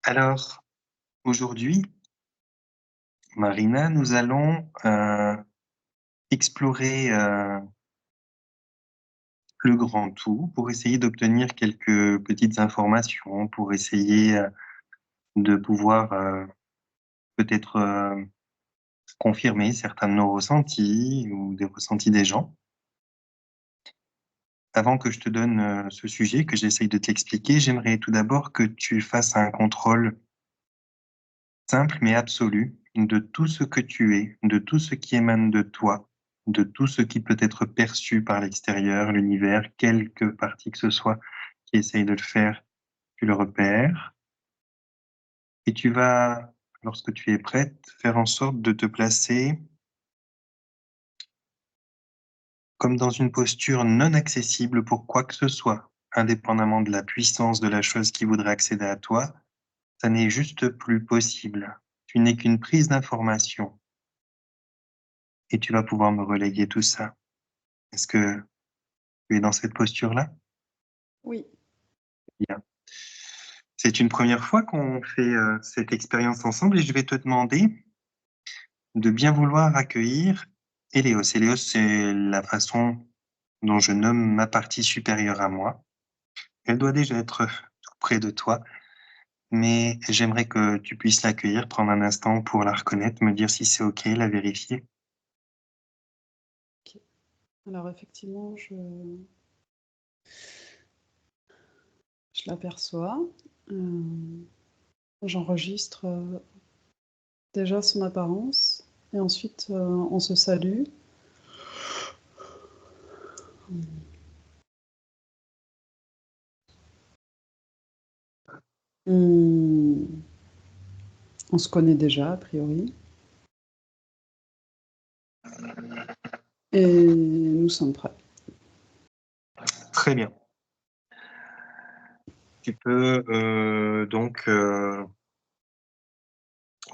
Alors, aujourd'hui, Marina, nous allons explorer le grand tout pour essayer d'obtenir quelques petites informations, pour essayer de pouvoir peut-être confirmer certains de nos ressentis ou des ressentis des gens. Avant que je te donne ce sujet, que j'essaye de t'expliquer, j'aimerais tout d'abord que tu fasses un contrôle simple mais absolu de tout ce que tu es, de tout ce qui émane de toi, de tout ce qui peut être perçu par l'extérieur, l'univers, quelque partie que ce soit qui essaye de le faire, tu le repères. Et tu vas, lorsque tu es prête, faire en sorte de te placer comme dans une posture non accessible pour quoi que ce soit, indépendamment de la puissance de la chose qui voudrait accéder à toi. Ça n'est juste plus possible. Tu n'es qu'une prise d'information et tu vas pouvoir me reléguer tout ça. Est-ce que tu es dans cette posture-là? Oui. Bien. C'est une première fois qu'on fait cette expérience ensemble et je vais te demander de bien vouloir accueillir Héléos. Héléos, c'est la façon dont je nomme ma partie supérieure à moi. Elle doit déjà être tout près de toi, mais j'aimerais que tu puisses l'accueillir, prendre un instant pour la reconnaître, me dire si c'est OK, la vérifier. OK. Alors effectivement, je l'aperçois. J'enregistre, déjà son apparence et ensuite, on se salue. On se connaît déjà a priori et nous sommes prêts. Très bien. Tu peux donc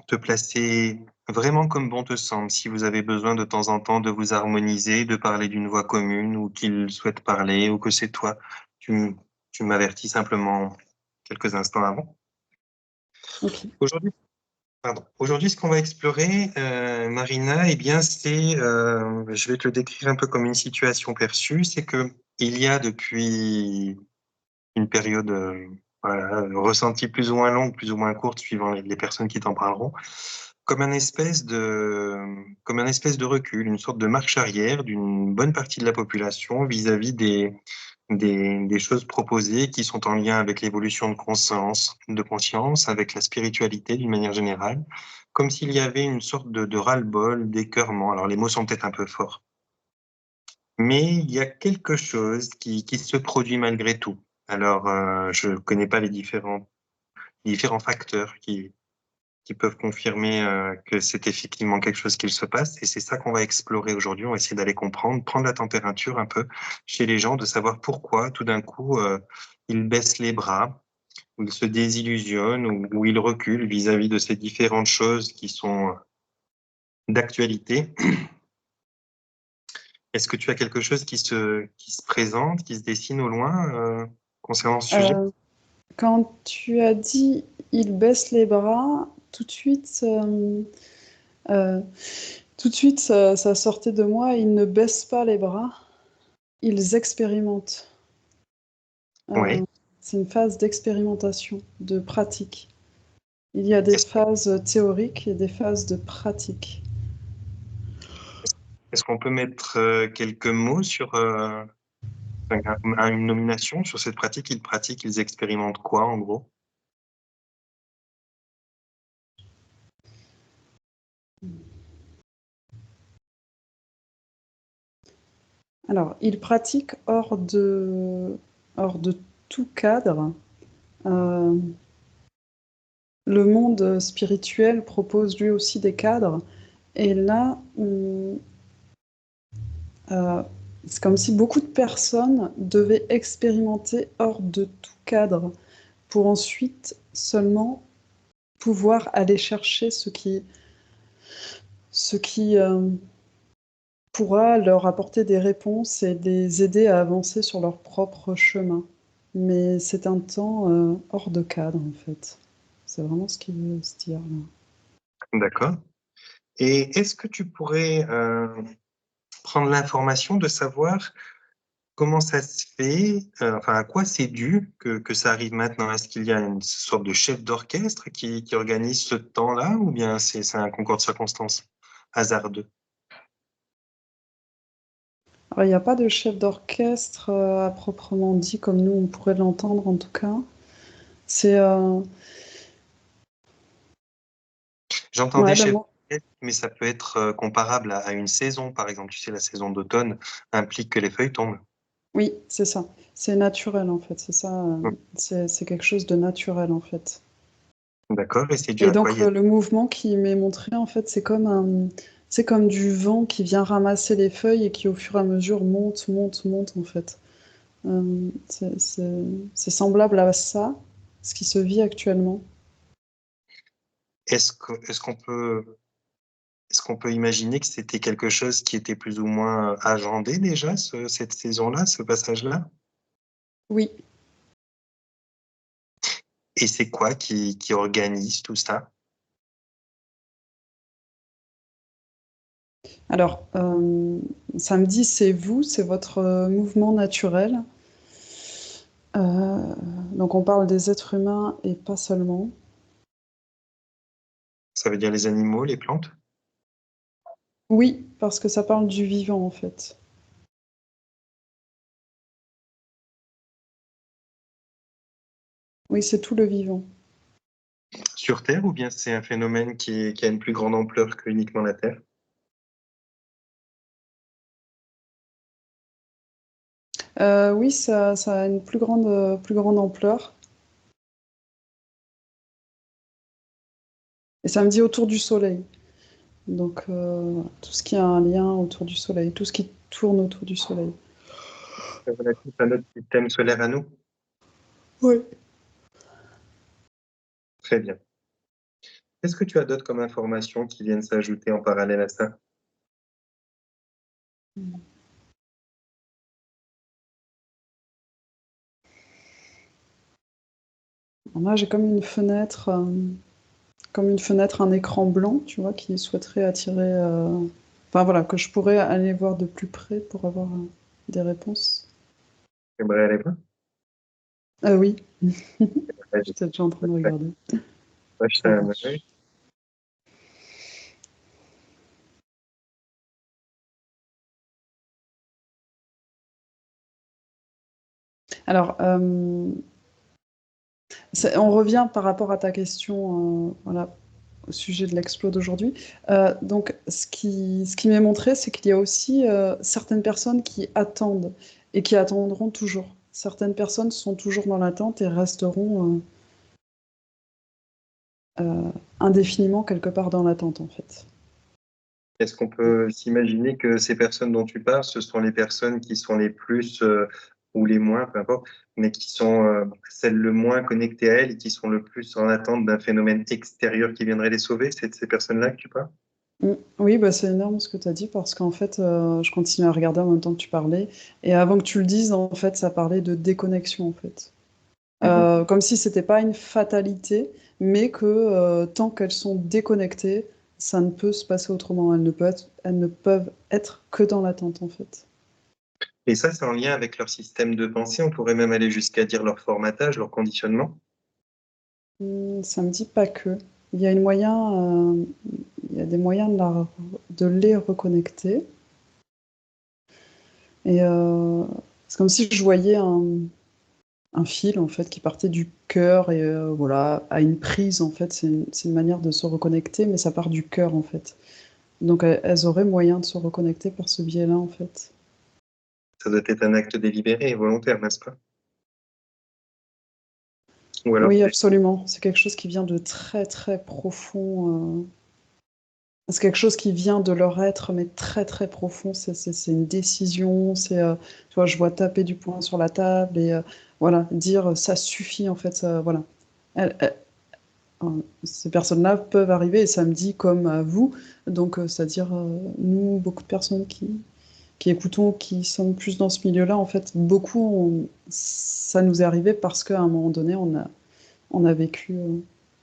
te placer vraiment comme bon te semble. Si vous avez besoin de temps en temps de vous harmoniser, de parler d'une voix commune ou qu'il souhaite parler ou que c'est toi, tu m'avertis simplement quelques instants avant. OK. Aujourd'hui, pardon. Aujourd'hui, ce qu'on va explorer, Marina, eh bien, c'est, je vais te le décrire un peu comme une situation perçue, c'est que il y a depuis une période, voilà, ressentie plus ou moins longue, plus ou moins courte, suivant les personnes qui t'en parleront, comme un espèce de recul, une sorte de marche arrière d'une bonne partie de la population vis-à-vis des choses proposées qui sont en lien avec l'évolution de conscience, avec la spiritualité d'une manière générale, comme s'il y avait une sorte de ras-le-bol, d'écœurement. Alors les mots sont peut-être un peu forts, mais il y a quelque chose qui se produit malgré tout. Alors, je ne connais pas les différents facteurs qui peuvent confirmer que c'est effectivement quelque chose qui se passe. Et c'est ça qu'on va explorer aujourd'hui. On va essayer d'aller comprendre, prendre la température un peu chez les gens, de savoir pourquoi tout d'un coup ils baissent les bras, ou ils se désillusionnent, ou ils reculent vis-à-vis de ces différentes choses qui sont d'actualité. Est-ce que tu as quelque chose qui se présente, qui se dessine au loin concernant ce sujet? Quand tu as dit: «Il baisse les bras», heu, tout de suite ça sortait de moi: «Ils ne baissent pas les bras, ils expérimentent». Oui. C'est une phase d'expérimentation, de pratique. Il y a des Est-ce phases théoriques et des phases de pratique. est-ce qu'on peut mettre quelques mots sur une nomination sur cette pratique? Ils pratiquent, ils expérimentent quoi en gros? Alors, ils pratiquent hors de tout cadre. Heu, le monde spirituel propose lui aussi des cadres et là, c'est comme si beaucoup de personnes devaient expérimenter hors de tout cadre pour ensuite seulement pouvoir aller chercher ce qui, pourra leur apporter des réponses et les aider à avancer sur leur propre chemin. Mais c'est un temps, hors de cadre, en fait. C'est vraiment ce qu'il veut se dire là. D'accord. Et est-ce que tu pourrais prendre l'information de savoir comment ça se fait, enfin à quoi c'est dû que ça arrive maintenant? Est-ce qu'il y a une sorte de chef d'orchestre qui organise ce temps-là ou bien c'est un concours de circonstances hasardeux? Alors, il n'y a pas de chef d'orchestre à proprement dit, comme nous on pourrait l'entendre en tout cas. C'est J'entendais ouais, ben chef moi, d'orchestre, mais ça peut être comparable à une saison, par exemple. Tu sais, la saison d'automne implique que les feuilles tombent. oui, c'est ça. C'est naturel en fait, c'est ça. Mm. C'est quelque chose de naturel en fait. D'accord, et c'est dû Et à quoi? donc le mouvement qui m'est montré en fait, c'est comme du vent qui vient ramasser les feuilles et qui au fur et à mesure monte, monte, monte en fait. C'est semblable à ça, ce qui se vit actuellement. Est-ce qu'on peut imaginer que c'était quelque chose qui était plus ou moins agendé déjà, cette saison-là, ce passage-là? Oui. Et c'est quoi qui organise tout ça? Alors, samedi, c'est vous, c'est votre mouvement naturel. Euh, donc on parle des êtres humains et pas seulement. Ça veut dire les animaux, les plantes? Oui, parce que ça parle du vivant en fait. Oui, c'est tout le vivant. Sur Terre, ou bien c'est un phénomène qui a une plus grande ampleur que uniquement la Terre? Oui, ça a une plus grande ampleur. Et ça me dit autour du Soleil. Donc tout ce qui a un lien autour du Soleil, tout ce qui tourne autour du Soleil. C'est relatif à notre système solaire à nous? Oui. Très bien. Qu'est-ce que tu as d'autre comme informations qui viennent s'ajouter en parallèle à ça? Alors là, j'ai comme une fenêtre, un écran blanc, tu vois, qui souhaiterait attirer. Enfin voilà, que je pourrais aller voir de plus près pour avoir des réponses. J'aimerais aller voir. Ah oui, Ouais, j'étais déjà en train de ouais, regarder. ouais, je Ça t'aimerais. marche. Alors, on revient par rapport à ta question, voilà, au sujet de l'explo d'aujourd'hui. Donc, ce qui m'est montré, c'est qu'il y a aussi certaines personnes qui attendent et qui attendront toujours. Certaines personnes sont toujours dans l'attente et resteront indéfiniment quelque part dans l'attente, en fait. Est-ce qu'on peut s'imaginer que ces personnes dont tu parles, ce sont les personnes qui sont les plus ou les moins, peu importe, mais qui sont celles le moins connectées à elles et qui sont le plus en attente d'un phénomène extérieur qui viendrait les sauver? C'est de ces personnes-là que tu parles? Oui, bah, c'est énorme ce que tu as dit parce qu'en fait, je continue à regarder en même temps que tu parlais et avant que tu le dises, en fait, ça parlait de déconnexion, en fait. Mhm. Comme si c'était pas une fatalité, mais que, tant qu'elles sont déconnectées, ça ne peut se passer autrement. Elles ne peuvent être que dans l'attente, en fait. Et ça, c'est en lien avec leur système de pensée. On pourrait même aller jusqu'à dire leur formatage, leur conditionnement. Ça me dit pas que. Il y a une moyen, il y a des moyens de les reconnecter et c'est comme si je voyais un fil en fait qui partait du cœur et voilà à une prise en fait c'est une manière de se reconnecter mais ça part du cœur en fait donc elles auraient moyen de se reconnecter par ce biais-là en fait. Ça doit être un acte délibéré et volontaire, n'est-ce pas? Ou alors, Oui absolument, c'est quelque chose qui vient de très très profond, c'est quelque chose qui vient de leur être mais très très profond, c'est une décision, tu vois je vois taper du poing sur la table et voilà dire ça suffit en fait voilà. Elles, ces personnes-là peuvent arriver, et samedi comme à vous, donc c'est-à-dire nous, beaucoup de personnes qui écoutons, qui sommes plus dans ce milieu-là, en fait, beaucoup, ça nous est arrivé parce qu'à un moment donné, on a vécu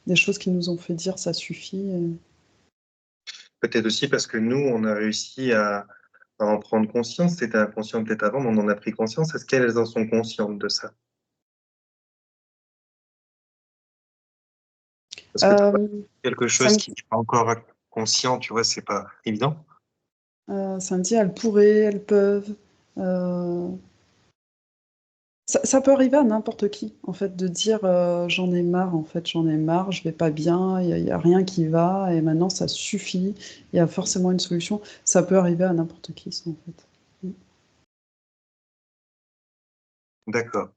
des choses qui nous ont fait dire ça suffit. Peut-être aussi parce que nous, on a réussi à en prendre conscience. C'était inconscient peut-être avant, mais on en a pris conscience. Est-ce qu'elles en sont conscientes de ça? Parce que toi, Euh, quelque ça chose me, qui n'est pas encore conscient, tu vois, c'est pas évident. ça me dit, elles pourraient, elles peuvent. euh, ça peut arriver à n'importe qui, en fait, de dire j'en ai marre, en fait, j'en ai marre, je vais pas bien, il y a rien qui va, et maintenant ça suffit, il y a forcément une solution. Ça peut arriver à n'importe qui, ça, en fait. Mm. D'accord.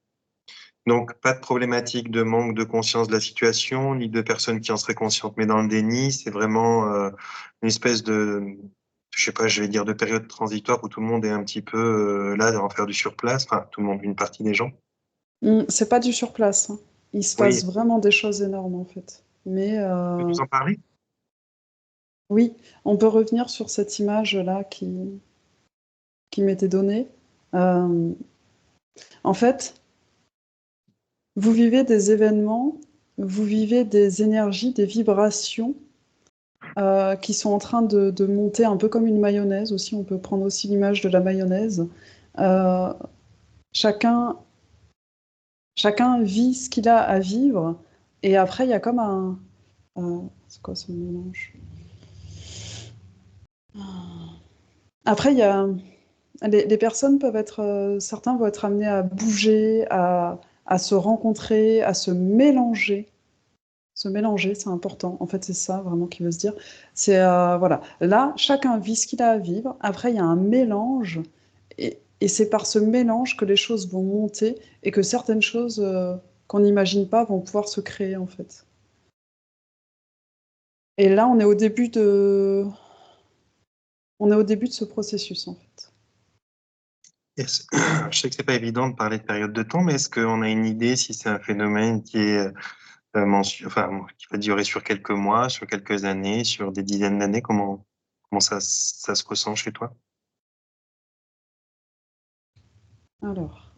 Donc, pas de problématique de manque de conscience de la situation, ni de personnes qui en seraient conscientes, mais dans le déni, c'est vraiment une espèce de, je sais pas, je vais dire de période transitoire où tout le monde est un petit peu là à en faire du surplace, enfin, tout le monde, une partie des gens. C'est pas du surplace, hein. Il se Oui, passe vraiment des choses énormes, en fait. Mais tu peux nous en parler? oui, on peut revenir sur cette image-là qui m'était donnée. Euh, En fait, vous vivez des événements, vous vivez des énergies, des vibrations qui sont en train de monter un peu comme une mayonnaise aussi. On peut prendre aussi l'image de la mayonnaise. Euh, chacun, chacun vit ce qu'il a à vivre. Et après, il y a comme un... c'est quoi ce mélange? Après, il y a... Les personnes peuvent être... certains vont être amenés à bouger, à se rencontrer, à se mélanger. Se mélanger, c'est important. En fait, c'est ça vraiment qu'il veut se dire. C'est voilà. Là, chacun vit ce qu'il a à vivre. Après, il y a un mélange, et c'est par ce mélange que les choses vont monter et que certaines choses qu'on n'imagine pas vont pouvoir se créer en fait. Et là, on est au début de ce processus en fait. Est-ce- Je sais que c'est pas évident de parler de période de temps, mais est-ce qu'on a une idée si c'est un phénomène qui est enfin, qui va durer sur quelques mois, sur quelques années, sur des dizaines d'années? Comment ça se ressent chez toi? Alors,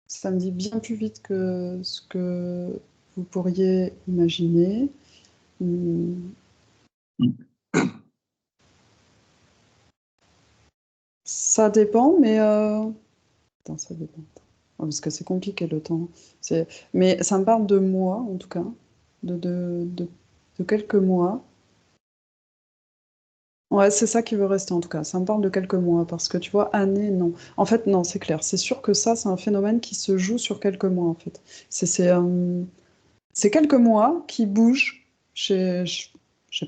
ça me dit bien plus vite que ce que vous pourriez imaginer. Hum, Ça dépend, mais attends, ça dépend. Ouais, parce que c'est compliqué le temps. Mais ça me parle de mois, en tout cas, de, de, de, de quelques mois. Ouais, c'est ça qui veut rester, en tout cas. Ça me parle de quelques mois, parce que tu vois, année, non. En fait, non, c'est clair. C'est sûr que ça, c'est un phénomène qui se joue sur quelques mois, en fait. C'est quelques mois qui bougent chez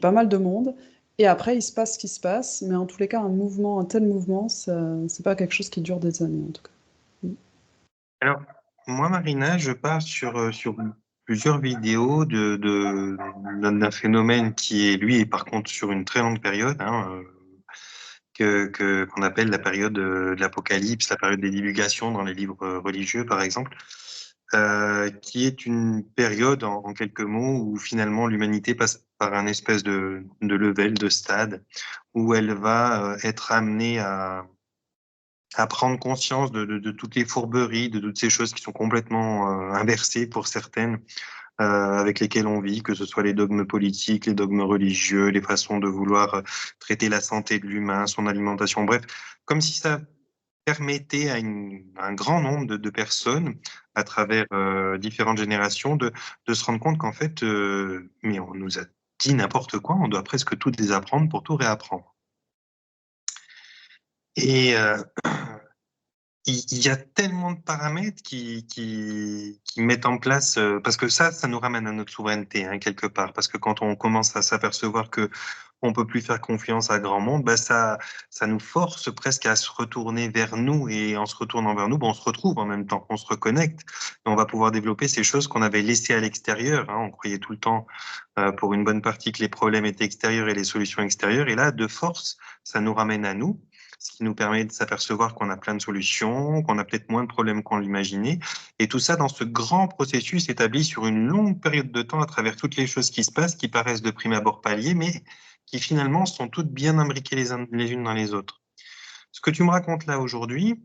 pas mal de monde, et après, il se passe ce qui se passe, mais en tous les cas, un tel mouvement, c'est pas quelque chose qui dure des années, en tout cas. Mm. Alors, moi, Marina, je pars sur plusieurs vidéos d'un phénomène qui est, lui, et par contre, sur une très longue période, hein, qu'on appelle la période de l'Apocalypse, la période des divulgations dans les livres religieux, par exemple, qui est une période, en quelques mots, où finalement l'humanité passe par un espèce de level, de stade, où elle va être amenée à prendre conscience de toutes les fourberies, de toutes ces choses qui sont complètement inversées pour certaines, avec lesquelles on vit, que ce soit les dogmes politiques, les dogmes religieux, les façons de vouloir traiter la santé de l'humain, son alimentation, bref, comme si ça permettait à un grand nombre de personnes, à travers différentes générations, de se rendre compte qu'en fait, mais on nous a dit n'importe quoi, on doit presque tout désapprendre pour tout réapprendre. Et il y a tellement de paramètres qui mettent en place, parce que ça nous ramène à notre souveraineté, hein, quelque part, parce que quand on commence à s'apercevoir que on peut plus faire confiance à grand monde, bah ça nous force presque à se retourner vers nous, et en se retournant vers nous, bah, on se retrouve en même temps, on se reconnecte, et on va pouvoir développer ces choses qu'on avait laissées à l'extérieur, hein. On croyait tout le temps, pour une bonne partie, que les problèmes étaient extérieurs et les solutions extérieures, et là, de force, ça nous ramène à nous, ce qui nous permet de s'apercevoir qu'on a plein de solutions, qu'on a peut-être moins de problèmes qu'on l'imaginait. Et tout ça dans ce grand processus établi sur une longue période de temps à travers toutes les choses qui se passent, qui paraissent de prime abord palier, mais qui finalement sont toutes bien imbriquées les unes dans les autres. Ce que tu me racontes là aujourd'hui,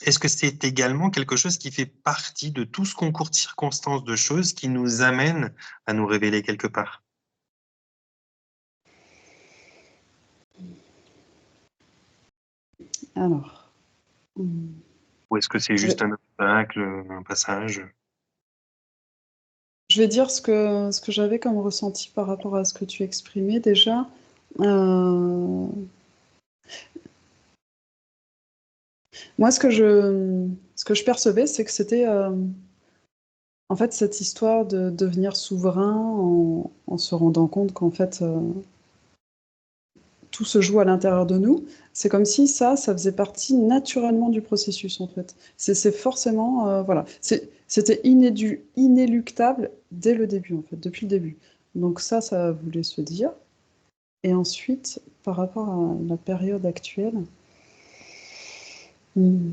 Est-ce que c'est également quelque chose qui fait partie de tout ce concours de circonstances de choses qui nous amène à nous révéler quelque part? Alors, mmh, Ou est-ce que c'est je juste vais un obstacle, un passage? je vais dire ce que j'avais comme ressenti par rapport à ce que tu exprimais déjà. Heu, Moi, ce que je percevais, c'est que c'était, en fait, cette histoire de devenir souverain en se rendant compte qu'en fait, tout se joue à l'intérieur de nous. C'est comme si ça faisait partie naturellement du processus, en fait. C'est forcément, voilà, c'était inéluctable dès le début, en fait, depuis le début. Donc ça voulait se dire. Et ensuite, par rapport à la période actuelle, mmh,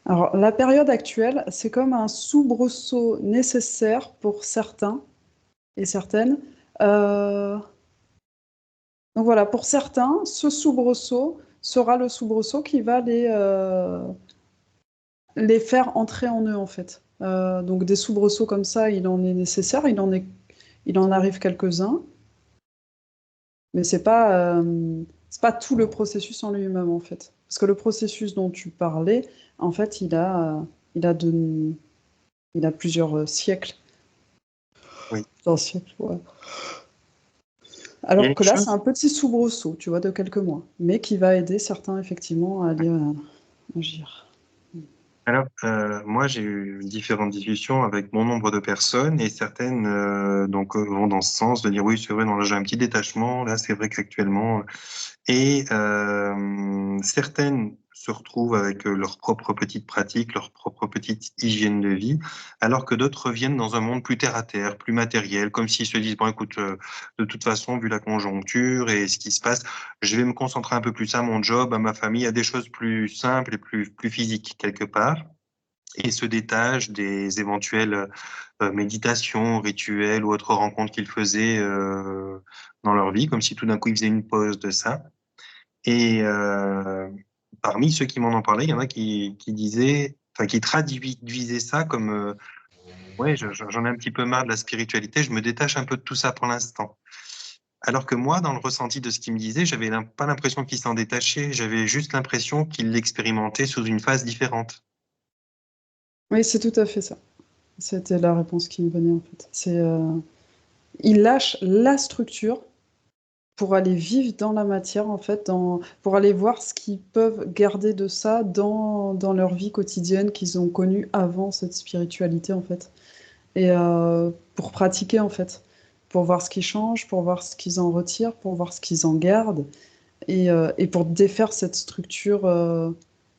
alors la période actuelle, c'est comme un soubresaut nécessaire pour certains et certaines, heu donc voilà, pour certains, ce soubresaut sera le soubresaut qui va les faire entrer en eux, en fait. Donc des soubresauts comme ça, il en est nécessaire, il en arrive quelques-uns, mais c'est pas tout le processus en lui-même, en fait. Parce que le processus dont tu parlais, en fait, il a de il a plusieurs, siècles. Oui. Un siècle, ouais. Il y a Alors une que là, c'est chose un petit soubresaut, tu vois, de quelques mois, mais qui va aider certains effectivement à aller, agir. alors, moi, j'ai eu différentes discussions avec bon nombre de personnes et certaines, donc, vont dans ce sens de dire: «Oui, c'est vrai, non, là, j'ai un petit détachement, là, c'est vrai qu'actuellement», et certaines se retrouvent avec, leurs propres petites pratiques, leur propre petite hygiène de vie, alors que d'autres reviennent dans un monde plus terre à terre, plus matériel, comme s'ils se disent: «Bon écoute, de toute façon, vu la conjoncture et ce qui se passe, je vais me concentrer un peu plus à mon job, à ma famille, à des choses plus simples et plus physiques quelque part», et se détachent des éventuelles, méditations, rituels ou autres rencontres qu'ils faisaient, dans leur vie, comme si tout d'un coup ils faisaient une pause de ça. Et parmi ceux qui m'en ont parlé, il y en a qui disaient, enfin qui traduisaient ça comme, «Ouais, j'en ai un petit peu marre de la spiritualité, je me détache un peu de tout ça pour l'instant». Alors que moi, dans le ressenti de ce qu'ils me disaient, j'avais pas l'impression qu'ils s'en détachaient, j'avais juste l'impression qu'ils l'expérimentaient sous une phase différente. Oui, c'est tout à fait ça. C'était la réponse qui me venait, en fait. Ils lâchent la structure pour aller vivre dans la matière, en fait, pour aller voir ce qu'ils peuvent garder de ça dans leur vie quotidienne qu'ils ont connue avant cette spiritualité, en fait. Et pour pratiquer, en fait. Pour voir ce qui change, pour voir ce qu'ils en retirent, pour voir ce qu'ils en gardent et pour défaire cette structure,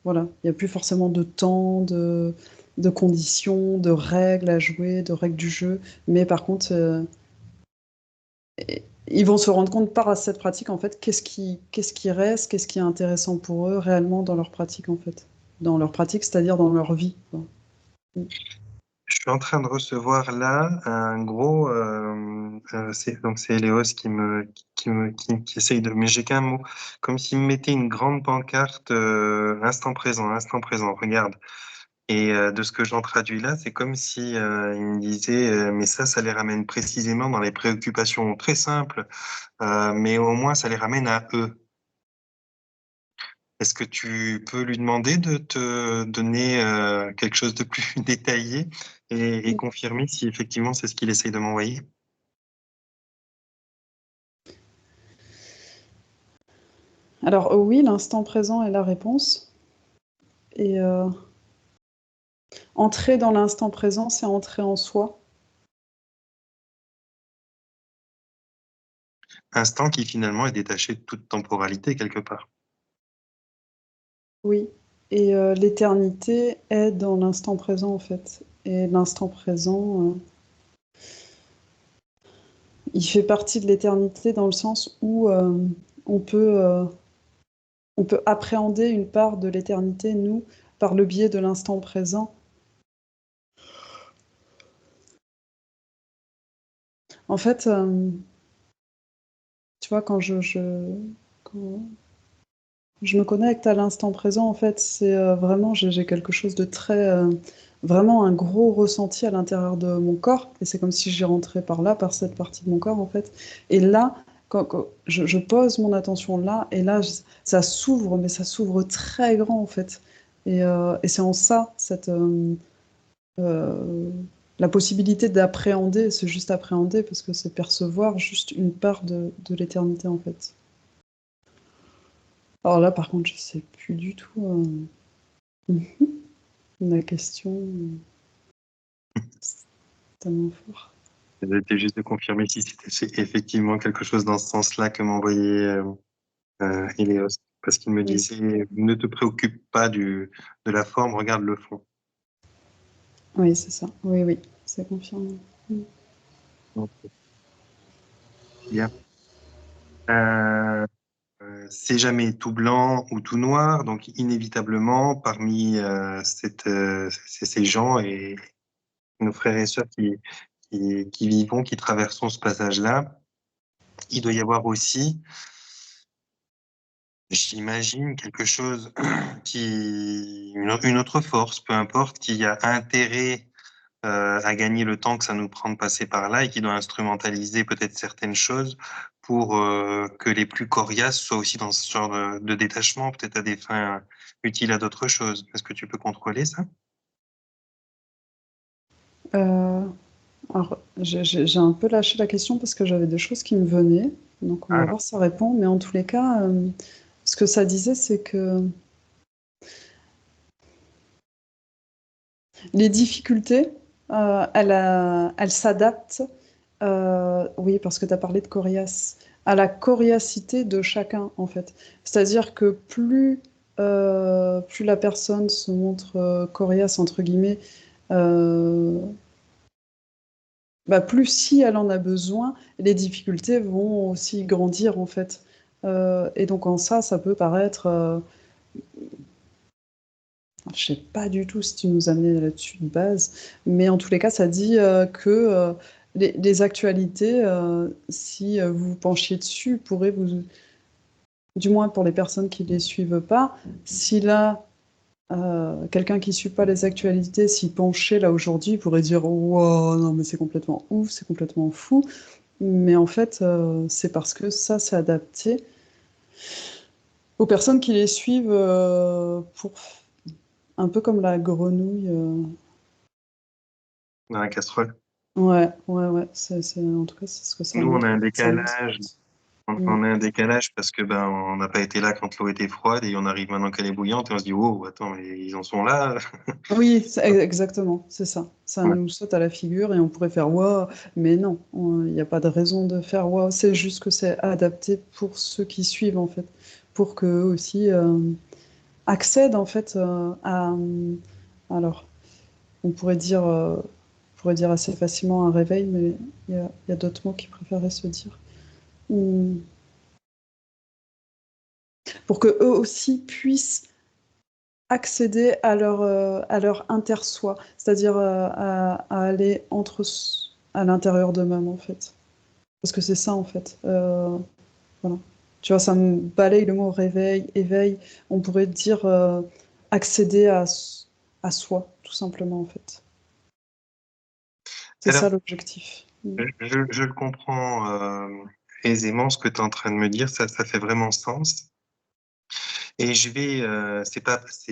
voilà. Il y a plus forcément de temps, de conditions, de règles à jouer, de règles du jeu. Mais par contre, ils vont se rendre compte par cette pratique, en fait, qu'est-ce qui reste, qu'est-ce qui est intéressant pour eux réellement dans leur pratique, en fait. Dans leur pratique, c'est-à-dire dans leur vie, quoi. Mmh. Je suis en train de recevoir là un gros, c'est Léos qui essaye de, mais j'ai qu'un mot, comme s'il me mettait une grande pancarte, instant présent, regarde. Et de ce que j'en traduis là, c'est comme si, il me disait, mais ça les ramène précisément dans les préoccupations très simples, mais au moins ça les ramène à eux. Est-ce que tu peux lui demander de te donner, quelque chose de plus détaillé et Mmh. confirmer si effectivement c'est ce qu'il essaye de m'envoyer? Alors, oui, l'instant présent est la réponse et entrer dans l'instant présent, c'est entrer en soi. Instant qui finalement est détaché de toute temporalité quelque part. Oui et l'éternité est dans l'instant présent, en fait et l'instant présent, il fait partie de l'éternité dans le sens où, on peut, heu, on peut appréhender une part de l'éternité, nous, par le biais de l'instant présent. En fait, tu vois, quand je me connecte à l'instant présent, en fait, c'est vraiment, j'ai quelque chose de très, vraiment un gros ressenti à l'intérieur de mon corps, et c'est comme si j'y rentrais par là, par cette partie de mon corps, en fait. Et là, quand je pose mon attention là, et là, ça s'ouvre, mais ça s'ouvre très grand, en fait. Et c'est en ça, euh, la possibilité d'appréhender, c'est juste appréhender, parce que c'est percevoir juste une part de l'éternité, en fait. Alors là, par contre, je sais plus du tout. La question, c'est tellement fort. C'était juste de confirmer si c'était effectivement quelque chose dans ce sens-là que m'envoyait Héléos. Parce qu'il me Oui, disait, ne te préoccupe pas de la forme, regarde le fond. oui, c'est ça. Oui, oui, c'est confirmé. Mm. Donc, bien. Euh, c'est jamais tout blanc ou tout noir, donc inévitablement, parmi ces gens et nos frères et sœurs qui vivons, qui traversons ce passage-là, il doit y avoir aussi, j'imagine, quelque chose une autre force, peu importe, qui a intérêt à gagner le temps que ça nous prend de passer par là et qui doit instrumentaliser peut-être certaines choses pour que les plus coriaces soient aussi dans ce genre de détachement, peut-être à des fins utiles à d'autres choses. Est-ce que tu peux contrôler ça? Euh, alors, j'ai un peu lâché la question parce que j'avais des choses qui me venaient. Donc, on va Ah, voir si ça répond. Mais en tous les cas, ce que ça disait, c'est que les difficultés, elles s'adaptent. Oui, parce que tu as parlé de coriace, à la coriacité de chacun, en fait. C'est-à-dire que plus la personne se montre coriace, entre guillemets, euh, bah, plus si elle en a besoin, les difficultés vont aussi grandir, en fait. Et donc, en ça, ça peut paraître. Je sais pas du tout si tu nous amenais là-dessus de base, mais en tous les cas, ça dit que les actualités, si vous vous penchiez dessus, pourraient vous, du moins pour les personnes qui les suivent pas, si là, quelqu'un qui suit pas les actualités, s'y penchait là aujourd'hui, pourrait dire wow, non mais c'est complètement ouf, c'est complètement fou. Mais en fait, c'est parce que ça s'est adapté aux personnes qui les suivent pour un peu comme la grenouille. dans la casserole. Ouais, ouais, ouais. En tout cas, c'est ce que ça Nous, on a montre. un Ça me dit. décalage. Mm. On a un décalage parce que ben on n'a pas été là quand l'eau était froide et on arrive maintenant qu'elle est bouillante et on se dit oh attends mais ils en sont là. Oui, exactement, c'est ça. Ça Ouais. nous saute à la figure et on pourrait faire waouh, mais non, il n'y a pas de raison de faire waouh. C'est juste que c'est adapté pour ceux qui suivent en fait, pour qu'eux aussi accèdent en fait alors, on pourrait dire assez facilement un réveil, mais il y a d'autres mots qui préféraient se dire. Mm. Pour que eux aussi puissent accéder à leur inter-soi, c'est-à-dire à aller à l'intérieur d'eux-mêmes, en fait. Parce que c'est ça, en fait. Voilà. Tu vois, ça me balaye le mot réveil, éveil. On pourrait dire accéder à soi, tout simplement, en fait. C'est Alors ça l'objectif. Mm. je le comprends aisément ce que tu es en train de me dire, ça fait vraiment sens. Et je vais, c'est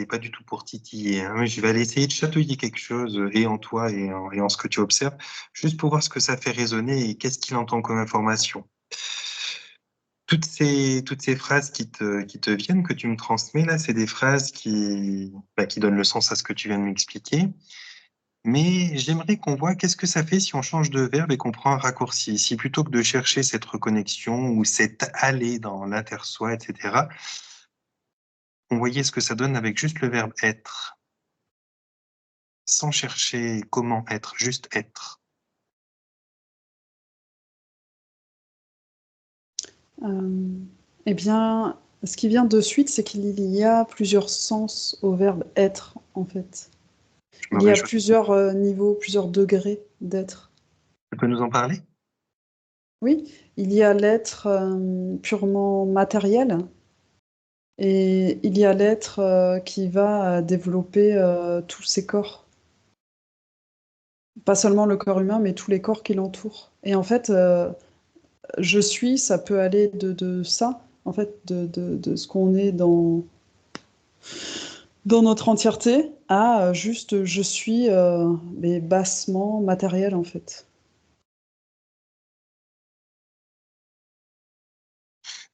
pas du tout pour titiller, hein, mais je vais aller essayer de chatouiller quelque chose et en toi et en ce que tu observes, juste pour voir ce que ça fait résonner et qu'est-ce qu'il entend comme information. Toutes ces phrases qui te viennent, que tu me transmets là, c'est des phrases qui donnent le sens à ce que tu viens de m'expliquer. Mais j'aimerais qu'on voit qu'est-ce que ça fait si on change de verbe et qu'on prend un raccourci. Si plutôt que de chercher cette reconnexion ou cet aller dans l'inter-soi, etc., on voyait ce que ça donne avec juste le verbe être, sans chercher comment être, juste être. Euh, eh bien, ce qui vient de suite, c'est qu'il y a plusieurs sens au verbe être, en fait. Je me Il y a réjouis. plusieurs niveaux, plusieurs degrés d'être. Tu peux nous en parler? Oui, il y a l'être purement matériel et il y a l'être qui va développer tous ses corps. Pas seulement le corps humain, mais tous les corps qui l'entourent. Et en fait, je suis, ça peut aller de ça, en fait, de ce qu'on est dans notre entièreté, à juste je suis, mais bassement matériel, en fait.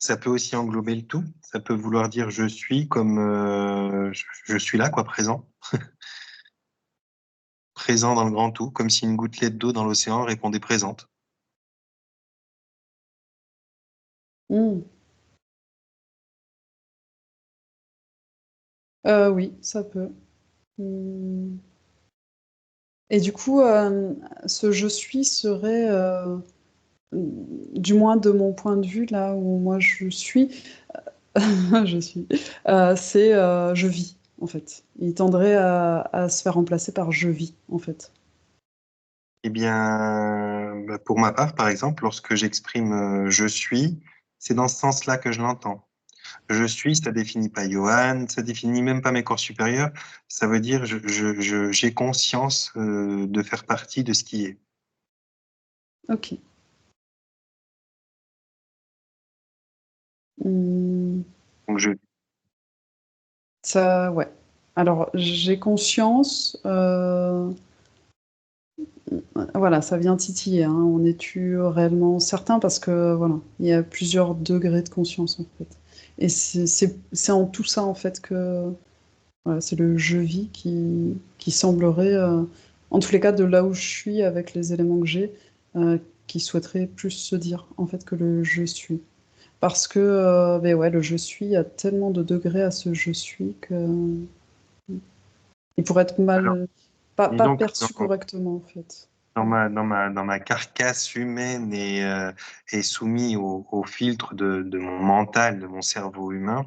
Ça peut aussi englober le tout. Ça peut vouloir dire je suis comme je suis là, quoi, présent. Présent dans le grand tout, comme si une gouttelette d'eau dans l'océan répondait présente. Mm. Oui, ça peut. Mm. Et du coup, ce je suis serait, du moins de mon point de vue, là où moi je suis, je suis, c'est je vis, en fait. Il tendrait à se faire remplacer par je vis, en fait. Eh bien, bah, pour ma part, par exemple, lorsque j'exprime je suis, c'est dans ce sens-là que je l'entends. Je suis, ça définit pas Johan, ça définit même pas mes corps supérieurs. Ça veut dire j'ai conscience de faire partie de ce qui est. Ok. Hmm, Donc je, ça, ouais. Alors, j'ai conscience. Voilà, ça vient titiller, hein. On est-tu réellement certain? Parce que, voilà, il y a plusieurs degrés de conscience, en fait. Et c'est en tout ça, en fait, que voilà, c'est le je vis qui semblerait, en tous les cas, de là où je suis, avec les éléments que j'ai, qui souhaiterait plus se dire, en fait, que le je suis. Parce que, ben ouais, le je suis, il y a tellement de degrés à ce je suis que il pourrait être alors, mal, pas disons que perçu correctement, en fait. dans ma carcasse humaine et soumis au filtre de mon mental, de mon cerveau humain,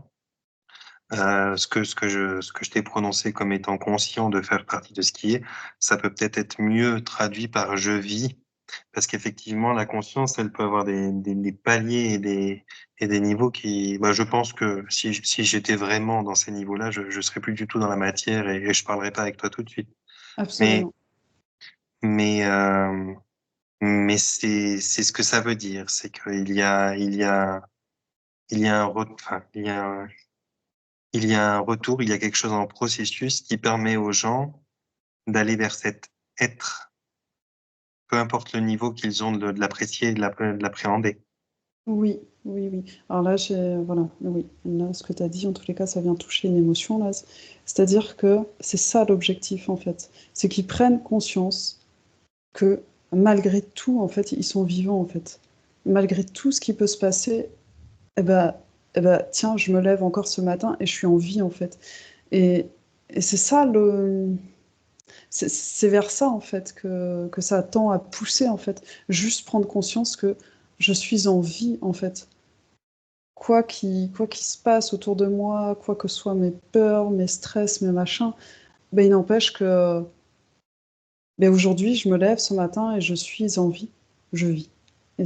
ce que je t'ai prononcé comme étant conscient de faire partie de ce qui est, ça peut peut-être être mieux traduit par je vis, parce qu'effectivement, la conscience, elle peut avoir des paliers et des niveaux qui, bah, je pense que si j'étais vraiment dans ces niveaux-là, je serais plus du tout dans la matière et je parlerais pas avec toi tout de suite. Mais, Absolument. mais, euh, mais c'est ce que ça veut dire, c'est il y a un, enfin, il y a un retour, il y a quelque chose en processus qui permet aux gens d'aller vers cet être, peu importe le niveau qu'ils ont de l'apprécier et de l'appréhender. Oui, oui, oui. Alors là, voilà, oui. Là, ce que tu as dit, en tous les cas, ça vient toucher une émotion, là. C'est-à-dire que c'est ça l'objectif, en fait. C'est qu'ils prennent conscience que malgré tout, en fait, ils sont vivants, en fait. Malgré tout ce qui peut se passer, eh ben, tiens, je me lève encore ce matin et je suis en vie, en fait. Et, et c'est ça c'est vers ça, en fait, que ça tend à pousser, en fait. Juste prendre conscience que je suis en vie, en fait. Quoi qui se passe autour de moi, quoi que soient mes peurs, mes stress, mes machins, ben, il n'empêche que ben, aujourd'hui, je me lève ce matin et je suis en vie. Je vis. Et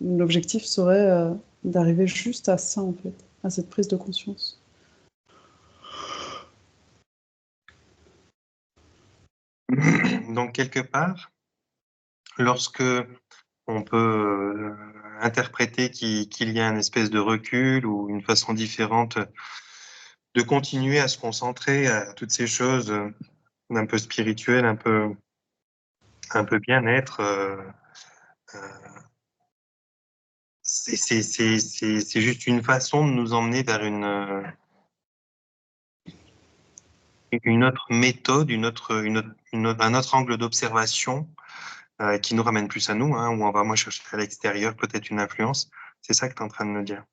l'objectif serait d'arriver juste à ça, en fait, à cette prise de conscience. Donc, quelque part, lorsque on peut interpréter qu'il y a une espèce de recul ou une façon différente de continuer à se concentrer à toutes ces choses un peu spirituelles, un peu bien-être, euh, c'est juste une façon de nous emmener vers une autre méthode, un autre angle d'observation qui nous ramène plus à nous, hein, où on va moins chercher à l'extérieur peut-être une influence. C'est ça que tu es en train de me dire.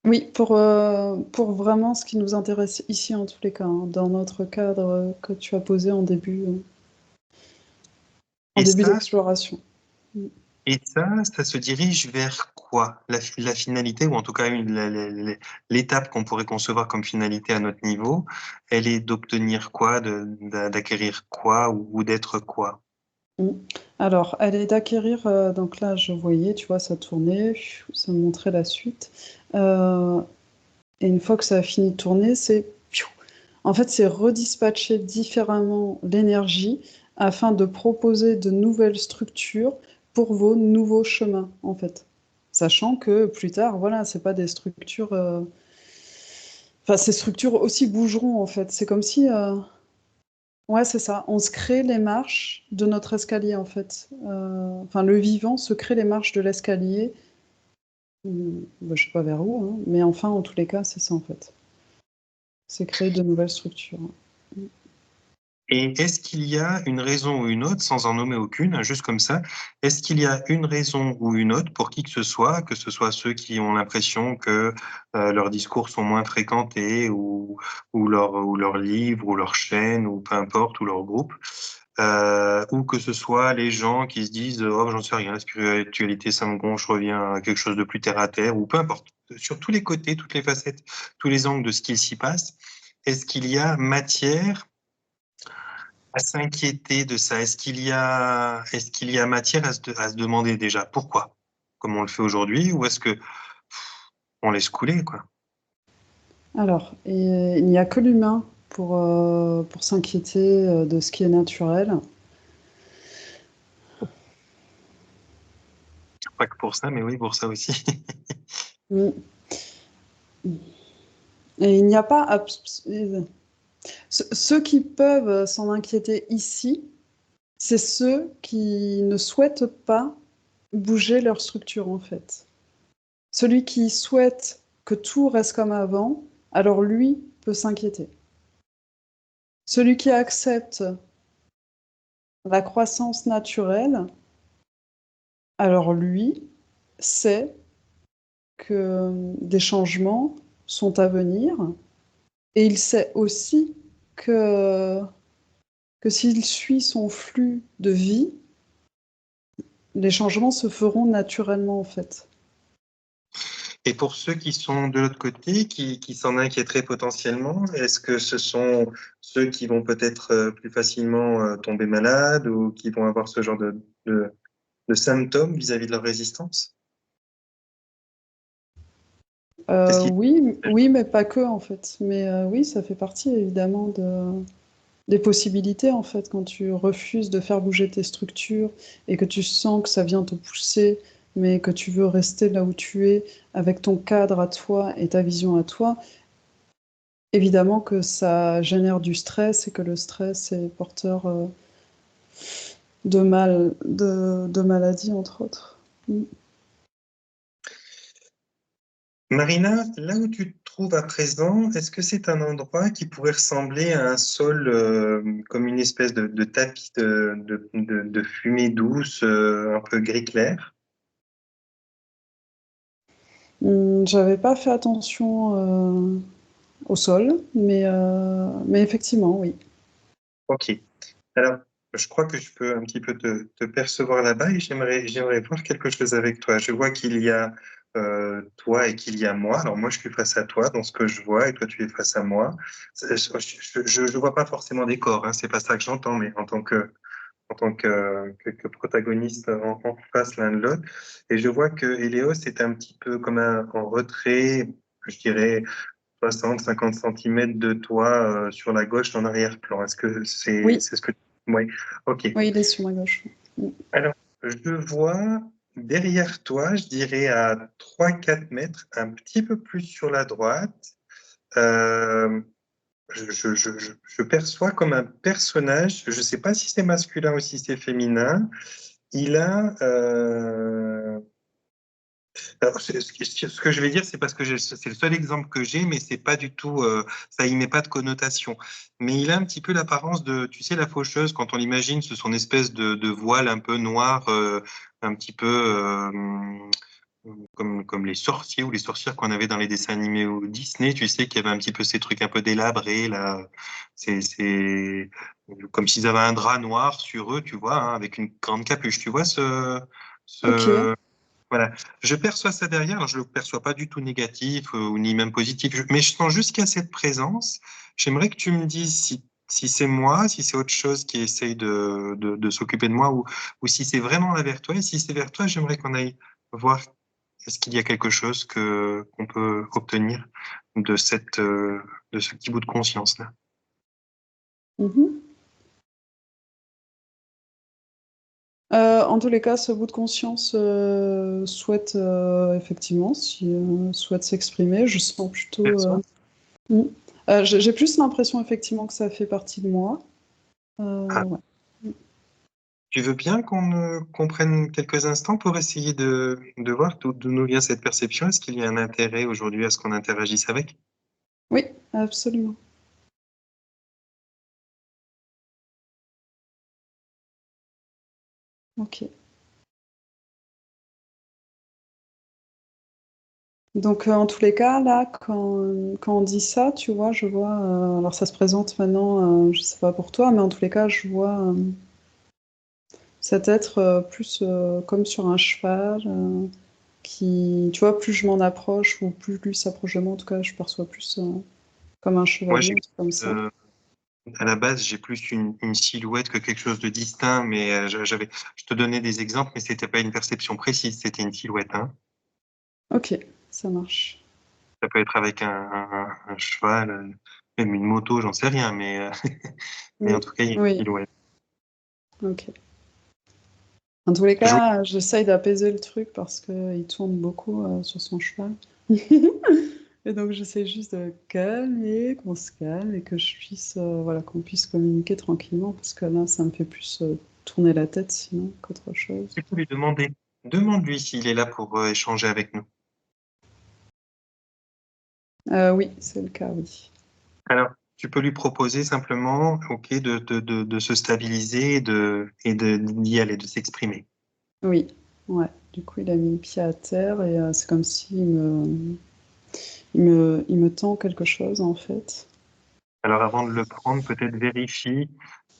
Oui, pour vraiment ce qui nous intéresse ici, en tous les cas, hein, dans notre cadre que tu as posé en Et début ça, d'exploration. Mm. ça se dirige vers quoi? La finalité, ou en tout cas l'étape qu'on pourrait concevoir comme finalité à notre niveau, elle est d'obtenir quoi, d'acquérir quoi ou d'être quoi? Mmh. Alors, elle est d'acquérir, donc là, je voyais, tu vois, ça tournait, ça me montrait la suite. Et une fois que ça a fini de tourner, en fait, c'est redispatcher différemment l'énergie afin de proposer de nouvelles structures pour vos nouveaux chemins, en fait. Sachant que plus tard, voilà, c'est pas des structures. Enfin, ces structures aussi bougeront, en fait. C'est comme si. Ouais, c'est ça. On se crée les marches de notre escalier, en fait. Enfin, le vivant se crée les marches de l'escalier. Bah, je sais pas vers où, hein, mais enfin, en tous les cas, c'est ça, en fait. C'est créer de nouvelles structures. Et est-ce qu'il y a une raison ou une autre, sans en nommer aucune, hein, juste comme ça, est-ce qu'il y a une raison ou une autre pour qui que ce soit ceux qui ont l'impression que leurs discours sont moins fréquentés ou leurs livres ou leurs chaînes ou peu importe, ou leur groupe, ou que ce soit les gens qui se disent oh j'en sais rien, la spiritualité ça me gonfle, je reviens à quelque chose de plus terre à terre ou peu importe, sur tous les côtés, toutes les facettes, tous les angles de ce qu'il s'y passe, est-ce qu'il y a matière à s'inquiéter de ça? Est-ce qu'il y a matière à se demander déjà pourquoi, comme on le fait aujourd'hui, ou est-ce que on laisse couler, quoi? Alors, il n'y a que l'humain pour s'inquiéter de ce qui est naturel. Pas que pour ça, mais oui, pour ça aussi. Mm. Et il n'y a pas. Ceux qui peuvent s'en inquiéter ici, c'est ceux qui ne souhaitent pas bouger leur structure, en fait. Celui qui souhaite que tout reste comme avant, alors lui peut s'inquiéter. Celui qui accepte la croissance naturelle, alors lui sait que des changements sont à venir et il sait aussi que, que s'il suit son flux de vie, les changements se feront naturellement en fait. Et pour ceux qui sont de l'autre côté, qui s'en inquiéteraient potentiellement, est-ce que ce sont ceux qui vont peut-être plus facilement tomber malades ou qui vont avoir ce genre de symptômes vis-à-vis de leur résistance? Qu'est-ce qui... Oui, oui, mais pas que en fait. Mais oui, ça fait partie évidemment des possibilités en fait quand tu refuses de faire bouger tes structures et que tu sens que ça vient te pousser, mais que tu veux rester là où tu es avec ton cadre à toi et ta vision à toi. Évidemment que ça génère du stress et que le stress est porteur de maladies, entre autres. Mm. Marina, là où tu te trouves à présent, est-ce que c'est un endroit qui pourrait ressembler à un sol comme une espèce de tapis de fumée douce, un peu gris clair? J'avais pas fait attention au sol, mais effectivement, oui. Ok. Alors, je crois que je peux un petit peu te percevoir là-bas et j'aimerais voir quelque chose avec toi. Je vois qu'il y a toi et qu'il y a moi. Alors moi, je suis face à toi dans ce que je vois et toi, tu es face à moi. Je vois pas forcément des corps, hein, c'est pas ça que j'entends, mais en tant que protagoniste en face l'un de l'autre. Et je vois que Héléos est un petit peu comme en retrait, je dirais 60-50 centimètres de toi sur la gauche en arrière-plan. Est-ce que Oui, c'est ce que... Oui, ok. oui, il est sur ma gauche. Mm. Alors, je vois derrière toi, je dirais à 3-4 mètres, un petit peu plus sur la droite, euh, je perçois comme un personnage, je ne sais pas si c'est masculin ou si c'est féminin. Il a. Alors, ce que je vais dire, c'est parce que c'est le seul exemple que j'ai, mais c'est pas du tout. Ça y met pas de connotation. Mais il a un petit peu l'apparence de. Tu sais, la faucheuse, quand on l'imagine, ce son espèce de voile un peu noir, un petit peu. Comme les sorciers ou les sorcières qu'on avait dans les dessins animés ou Disney, tu sais, qu'il y avait un petit peu ces trucs un peu délabrés, là. C'est comme s'ils avaient un drap noir sur eux, tu vois, hein, avec une grande capuche. Tu vois Ok. ce... Voilà. Je perçois ça derrière, alors je le perçois pas du tout négatif ou ni même positif, mais je sens juste qu'il y a cette présence. J'aimerais que tu me dises si c'est moi, si c'est autre chose qui essaye de s'occuper de moi, ou si c'est vraiment là vers toi, et si c'est vers toi, j'aimerais qu'on aille voir est-ce qu'il y a quelque chose qu'on peut obtenir de de ce petit bout de conscience-là. Mhm. En tous les cas, ce bout de conscience souhaite effectivement, souhaite s'exprimer. Je sens plutôt. Perçois? Mm. J'ai plus l'impression effectivement que ça fait partie de moi. Ah, Ouais. tu veux bien qu'on prenne quelques instants pour essayer de voir d'où nous vient cette perception? Est-ce qu'il y a un intérêt aujourd'hui à ce qu'on interagisse avec? Oui, absolument. Ok. Donc, en tous les cas, là, quand on dit ça, tu vois, je vois. Alors, ça se présente maintenant, je sais pas pour toi, mais en tous les cas, je vois cet être plus comme sur un cheval. Qui, tu vois, plus je m'en approche, ou plus lui s'approche de moi, en tout cas, je perçois plus comme un Moi, chevalier, un truc comme ça. à la base, j'ai plus une silhouette que quelque chose de distinct, mais je te donnais des exemples, mais c'était pas une perception précise, c'était une silhouette, hein. Ok, ça marche. Ça peut être avec un cheval, même une moto, j'en sais rien, mais en Mm. tout cas, il y a une Oui, silhouette. ok. En tous les Je voulais- cas, j'essaye d'apaiser le truc parce qu'il tourne beaucoup sur son cheval. Et donc, j'essaie juste de calmer, qu'on se calme et que je puisse, voilà, qu'on puisse communiquer tranquillement parce que là, ça me fait plus tourner la tête sinon qu'autre chose. Tu peux lui demander. Demande-lui s'il est là pour échanger avec nous. Oui, c'est le cas, oui. Alors, tu peux lui proposer simplement, ok, de se stabiliser d'y aller, de s'exprimer. Oui, ouais. Du coup, il a mis le pied à terre et c'est comme s'il il me tend quelque chose en fait. Alors, avant de le prendre, peut-être vérifie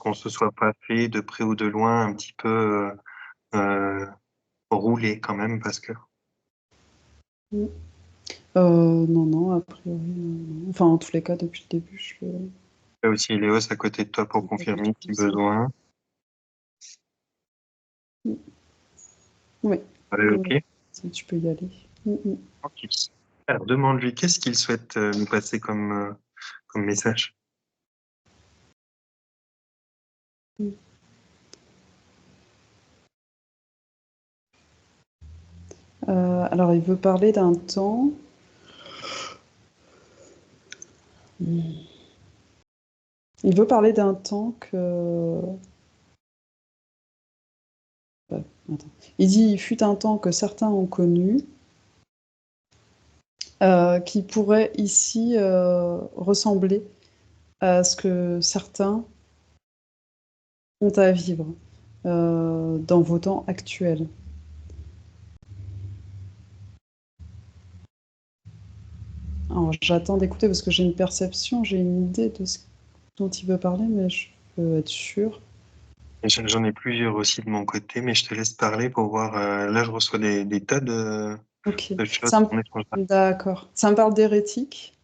qu'on se soit pas fait de près ou de loin un petit peu euh, rouler quand même, parce que Mm. Non, non, a priori, non. Enfin, en tous les cas, depuis le début, je le là aussi Léos à côté de toi pour fais pas du tout confirmer si comme ça. besoin. Mm. Oui, Allez, oui, ok. si tu peux y aller. Mm, mm. Ok. Alors, demande-lui qu'est-ce qu'il souhaite nous passer comme message. Mm. Alors, il veut parler d'un temps. Mm. Il veut parler d'un temps que. Attends. Il dit il fut un temps que certains ont connu, qui pourrait ici ressembler à ce que certains ont à vivre dans vos temps actuels. Alors, j'attends d'écouter parce que j'ai une perception, j'ai une idée de ce dont il veut parler, mais je veux être sûre. Et j'en ai plusieurs aussi de mon côté, mais je te laisse parler pour voir. Là, je reçois des tas Ok. de choses Ça me... en échange. D'accord. Ça me parle d'hérétiques.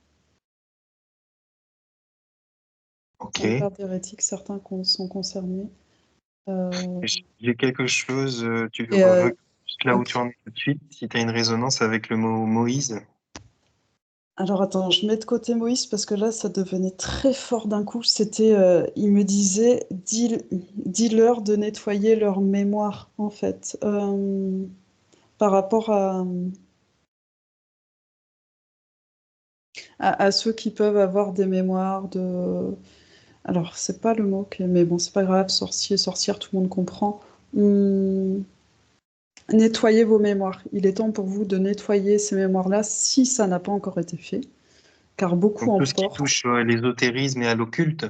Ça me Ok. parle d'hérétiques, certains sont concernés. Euh, J'ai quelque chose, tu Et regardes là où tu ok. en es tout de suite, si tu as une résonance avec le mot Moïse. Alors attends, je mets de côté Moïse parce que là, ça devenait très fort d'un coup. C'était, il me disait, dis-leur de nettoyer leur mémoire, en fait, par rapport à ceux qui peuvent avoir des mémoires de. Alors, c'est pas le mot, mais bon, c'est pas grave, sorcier, sorcière, tout le monde comprend. Hum, Nettoyez vos mémoires. Il est temps pour vous de nettoyer ces mémoires-là si ça n'a pas encore été fait, car beaucoup Donc en tout ce qui portent. touche à l'ésotérisme et à l'occulte,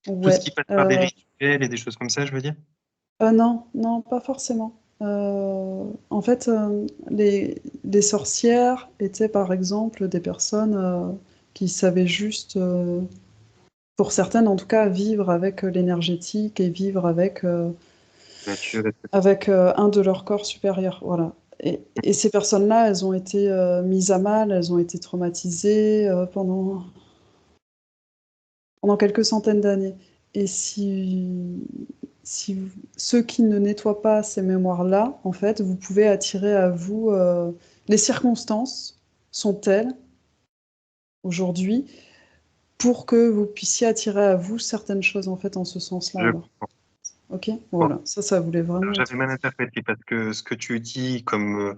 tout ce Ouais. qui passe par des rituels et des choses comme ça, je veux dire. Non, non, pas forcément. En fait, les sorcières étaient par exemple des personnes qui savaient juste, pour certaines en tout cas, vivre avec l'énergétique et vivre Nature, etc. avec un de leurs corps supérieurs. Voilà. Et ces personnes-là, elles ont été mises à mal, elles ont été traumatisées pendant quelques centaines d'années. Et ceux qui ne nettoient pas ces mémoires-là, en fait, vous pouvez attirer à vous... les circonstances sont telles, aujourd'hui, pour que vous puissiez attirer à vous certaines choses, en fait, en ce sens-là. Je Alors. comprends. Ok, Bon. voilà. Ça voulait Alors, vraiment j'avais être... mal interprété parce que ce que tu dis comme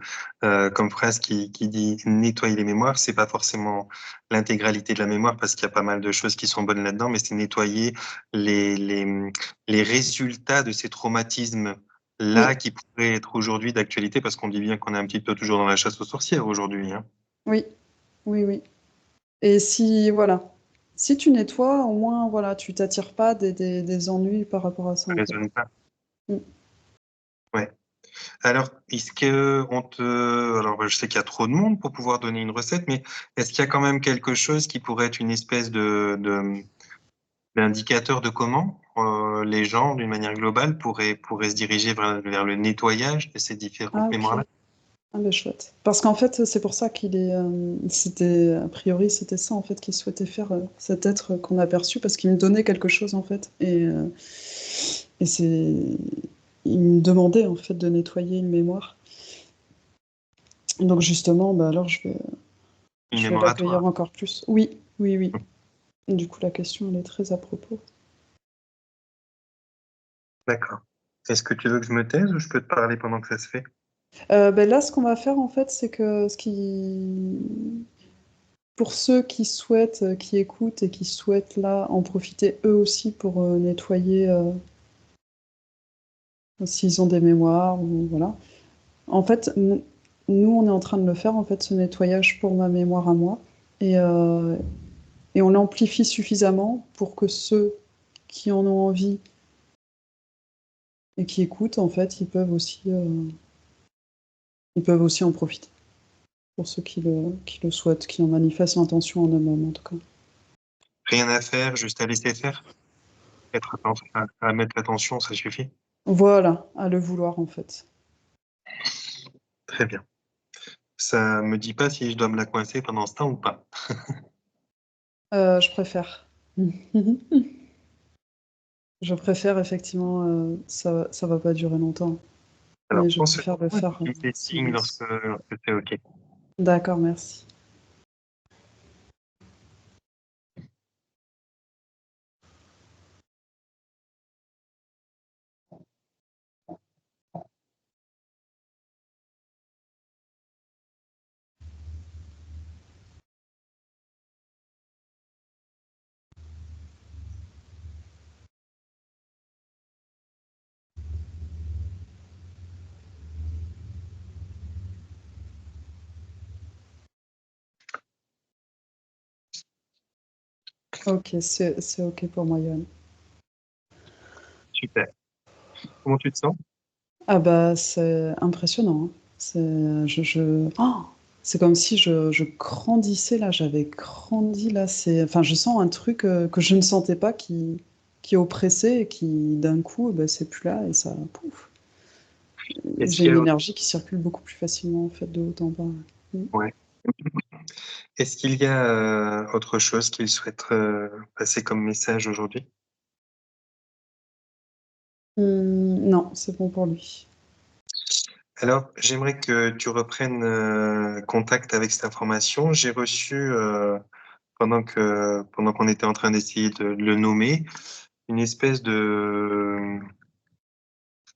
phrase qui dit nettoyer les mémoires, c'est pas forcément l'intégralité de la mémoire parce qu'il y a pas mal de choses qui sont bonnes là-dedans, mais c'est nettoyer les, les, les résultats de ces traumatismes-là Oui, qui pourraient être aujourd'hui d'actualité parce qu'on dit bien qu'on est un petit peu toujours dans la chasse aux sorcières aujourd'hui, hein. oui, oui, oui. Et si, voilà, si tu nettoies, au moins, voilà, tu t'attires pas des ennuis par rapport à ça, Ça en fait. résonne pas. Mm. Ouais. Alors, est-ce que on te, alors je sais qu'il y a trop de monde pour pouvoir donner une recette, mais est-ce qu'il y a quand même quelque chose qui pourrait être une espèce d'indicateur de comment les gens, d'une manière globale, pourraient se diriger vers le nettoyage de ces différentes Ah, ok. mémoires-là? Ah, ben chouette. Parce qu'en fait, c'est pour ça qu'il est. C'était, a priori, c'était ça, en fait, qu'il souhaitait faire, cet être qu'on a aperçu, parce qu'il me donnait quelque chose, en fait. Et c'est. Il me demandait, en fait, de nettoyer une mémoire. Donc, justement, bah, alors, Une je vais mémoire à l'accueillir toi. encore plus. Oui, oui, oui. Du coup, la question, elle est très à propos. D'accord. Est-ce que tu veux que je me taise ou je peux te parler pendant que ça se fait? Ben là, ce qu'on va faire, en fait, c'est que pour ceux qui souhaitent, qui écoutent et qui souhaitent là en profiter eux aussi pour nettoyer, s'ils ont des mémoires ou voilà. En fait, nous, on est en train de le faire, en fait, ce nettoyage pour ma mémoire à moi. Et, euh, et on l'amplifie suffisamment pour que ceux qui en ont envie et qui écoutent, en fait, ils peuvent aussi en profiter. Pour ceux qui le souhaitent, qui en manifestent l'intention en eux-mêmes, en tout cas. Rien à faire, juste à laisser faire? À mettre l'attention, ça suffit? Voilà, à le vouloir, en fait. Très bien. Ça me dit pas si je dois me la coincer pendant ce temps ou pas. Je préfère. Je préfère, effectivement, ça va pas durer longtemps. Alors, Mais je prends ce préfère le temps et faire puis fais signe silence. lorsque c'est OK. D'accord, merci. Ok, c'est ok pour moi, Yoann. Super. Comment tu te sens? Ah bah, c'est impressionnant, hein. Oh, c'est comme si je grandissais là, j'avais grandi là. Enfin, je sens un truc que je ne sentais pas qui oppressait et qui d'un coup, bah, c'est plus là et ça, pouf. Est-ce J'ai qu'il y une a, énergie qui circule beaucoup plus facilement en fait de haut en bas. Mm. ouais. Est-ce qu'il y a autre chose qu'il souhaite passer comme message aujourd'hui? Non, c'est bon pour lui. Alors, j'aimerais que tu reprennes contact avec cette information. J'ai reçu, pendant qu'on était en train d'essayer de le nommer, une espèce de,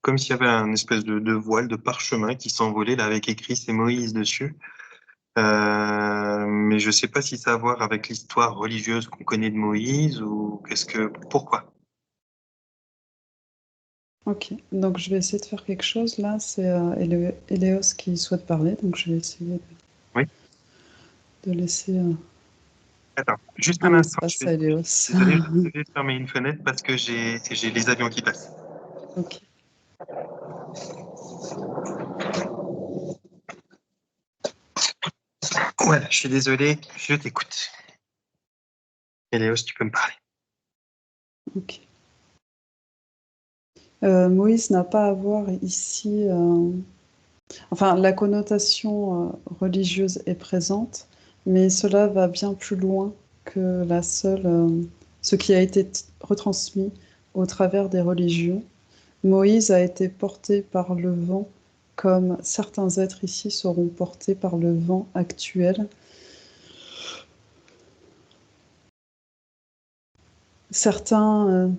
comme s'il y avait un espèce de voile, de parchemin qui s'envolait là avec écrit c'est Moïse dessus. Mais je sais pas si ça a à voir avec l'histoire religieuse qu'on connaît de Moïse ou pourquoi? Ok, donc je vais essayer de faire quelque chose là. C'est Eleos qui souhaite parler, donc je vais essayer Oui. de laisser Attends, juste un un instant. espace à Eleos. Désolé, je vais fermer une fenêtre parce que j'ai les avions qui passent. Ok. Voilà, je suis désolé, je t'écoute. Léos, tu peux me parler. Ok. Moïse n'a pas à voir ici. Enfin, la connotation religieuse est présente, mais cela va bien plus loin que la seule ce qui a été retransmis au travers des religions. Moïse a été porté par le vent, comme certains êtres ici seront portés par le vent actuel. Certains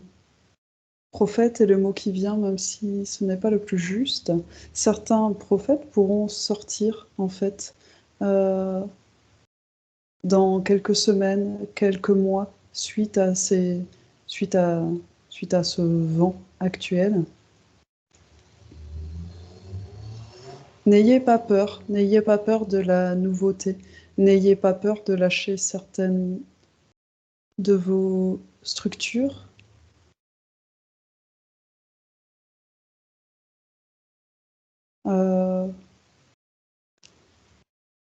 prophètes est le mot qui vient, même si ce n'est pas le plus juste. Certains prophètes pourront sortir, en fait, dans quelques semaines, quelques mois, suite à ce vent actuel. N'ayez pas peur de la nouveauté, n'ayez pas peur de lâcher certaines de vos structures.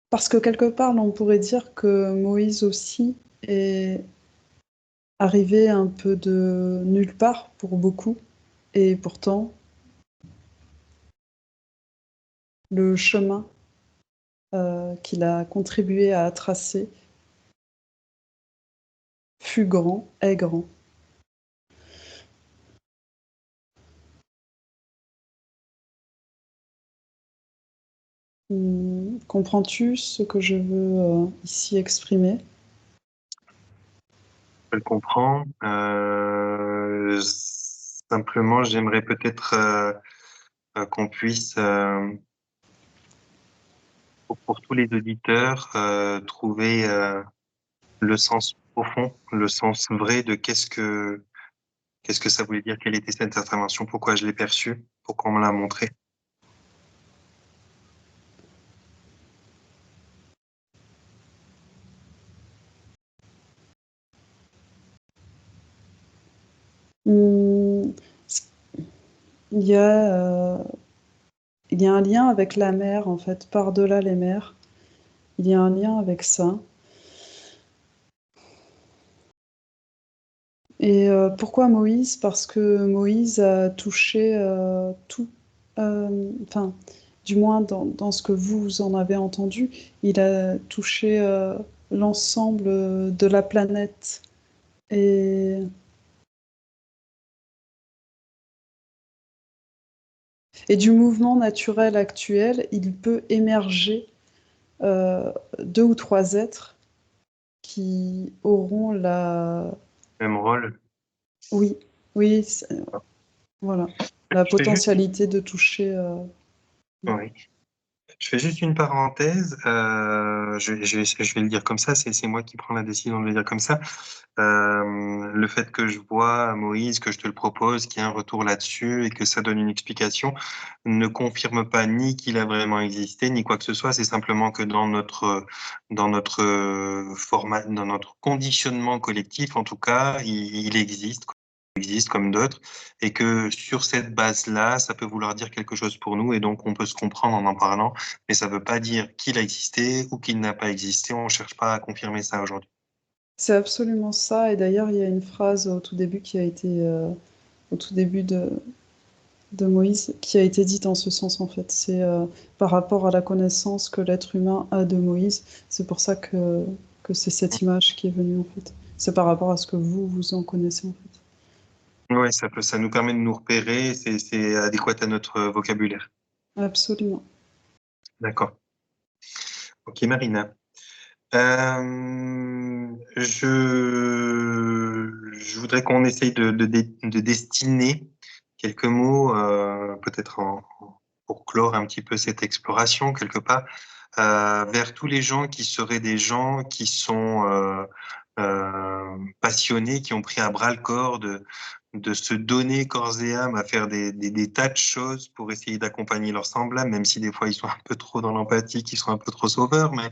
Parce que quelque part, on pourrait dire que Moïse aussi est arrivé un peu de nulle part pour beaucoup, et pourtant, le chemin qu'il a contribué à tracer fut grand, est grand. Comprends-tu ce que je veux ici exprimer? Je le comprends. Simplement, j'aimerais peut-être qu'on puisse, pour tous les auditeurs, trouver le sens profond, le sens vrai de qu'est-ce que ça voulait dire, quelle était cette intervention, pourquoi je l'ai perçue, pourquoi on me l'a montré. Hum, il y a, il y a un lien avec la mer, en fait, par-delà les mers. Il y a un lien avec ça. Et pourquoi Moïse? Parce que Moïse a touché tout, enfin, du moins dans ce que vous en avez entendu, il a touché l'ensemble de la planète. Et, et du mouvement naturel actuel, il peut émerger 2 ou 3 êtres qui auront la... Même rôle. Oui, oui, voilà, la Je fais juste, potentialité de toucher... oui. Je fais juste une parenthèse. Je vais le dire comme ça. C'est moi qui prends la décision de le dire comme ça. Le fait que je vois Moïse, que je te le propose, qu'il y a un retour là-dessus et que ça donne une explication, ne confirme pas ni qu'il a vraiment existé, ni quoi que ce soit. C'est simplement que dans notre format, dans notre conditionnement collectif, en tout cas, il existe comme d'autres, et que sur cette base-là, ça peut vouloir dire quelque chose pour nous, et donc on peut se comprendre en parlant, mais ça ne veut pas dire qu'il a existé ou qu'il n'a pas existé. On ne cherche pas à confirmer ça aujourd'hui. C'est absolument ça. Et d'ailleurs, il y a une phrase au tout début qui a été, au tout début de Moïse, qui a été dite en ce sens, en fait. C'est par rapport à la connaissance que l'être humain a de Moïse. C'est pour ça que c'est cette image qui est venue, en fait. C'est par rapport à ce que vous en connaissez, en fait. Oui, ça nous permet de nous repérer, c'est adéquat à notre vocabulaire. Absolument. D'accord. Ok, Marina. Je voudrais qu'on essaye de destiner quelques mots, peut-être pour clore un petit peu cette exploration quelque part, vers tous les gens qui seraient des gens qui sont passionnés, qui ont pris à bras le corps de se donner corps et âme à faire des tas de choses pour essayer d'accompagner leurs semblables, même si des fois ils sont un peu trop dans l'empathie, qu'ils sont un peu trop sauveurs, mais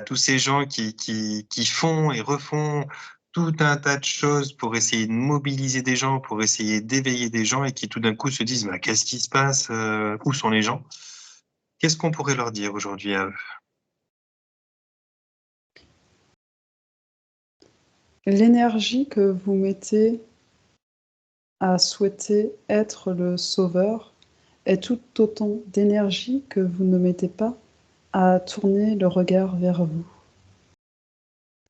tous ces gens qui font et refont tout un tas de choses pour essayer de mobiliser des gens, pour essayer d'éveiller des gens et qui tout d'un coup se disent bah, qu'est-ce qui se passe, où sont les gens? Qu'est-ce qu'on pourrait leur dire aujourd'hui à eux? L'énergie que vous mettez à souhaiter être le sauveur est tout autant d'énergie que vous ne mettez pas à tourner le regard vers vous.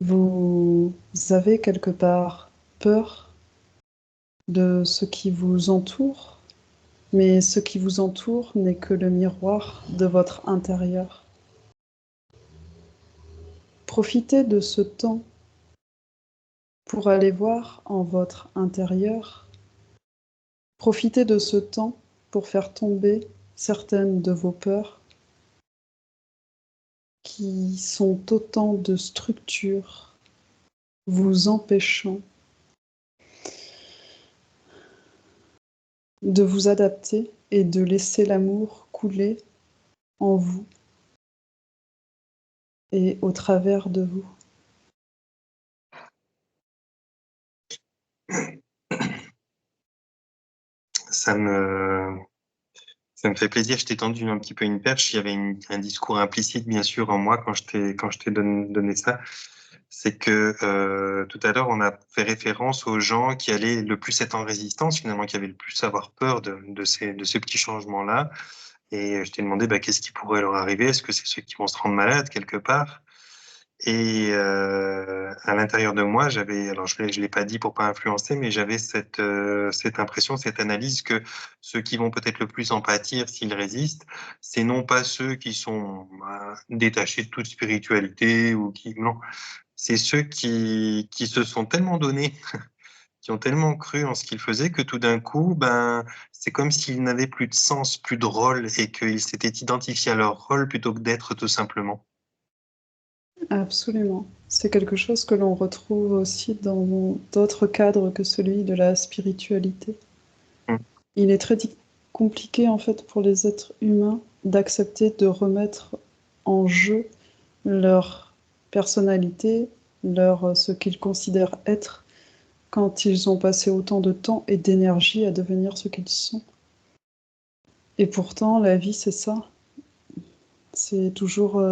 Vous avez quelque part peur de ce qui vous entoure, mais ce qui vous entoure n'est que le miroir de votre intérieur. Profitez de ce temps pour aller voir en votre intérieur. Profitez de ce temps pour faire tomber certaines de vos peurs qui sont autant de structures vous empêchant de vous adapter et de laisser l'amour couler en vous et au travers de vous. Ça me, ça me fait plaisir. Je t'ai tendu un petit peu une perche. Il y avait un discours implicite, bien sûr, en moi quand je t'ai donné ça. C'est que tout à l'heure, on a fait référence aux gens qui allaient le plus être en résistance, finalement, qui avaient le plus avoir peur de ces petits changements-là. Et je t'ai demandé bah, qu'est-ce qui pourrait leur arriver. Est-ce que c'est ceux qui vont se rendre malades quelque part? Et à l'intérieur de moi, j'avais, alors je l'ai pas dit pour pas influencer, mais j'avais cette impression, cette analyse que ceux qui vont peut-être le plus en pâtir s'ils résistent, c'est non pas ceux qui sont détachés de toute spiritualité ou qui, non, c'est ceux qui se sont tellement donnés, qui ont tellement cru en ce qu'ils faisaient que tout d'un coup, ben, c'est comme s'ils n'avaient plus de sens, plus de rôle et qu'ils s'étaient identifiés à leur rôle plutôt que d'être tout simplement. Absolument. C'est quelque chose que l'on retrouve aussi dans d'autres cadres que celui de la spiritualité. Mm. Il est très compliqué en fait pour les êtres humains d'accepter de remettre en jeu leur personnalité, ce qu'ils considèrent être quand ils ont passé autant de temps et d'énergie à devenir ce qu'ils sont. Et pourtant, la vie, c'est ça. C'est toujours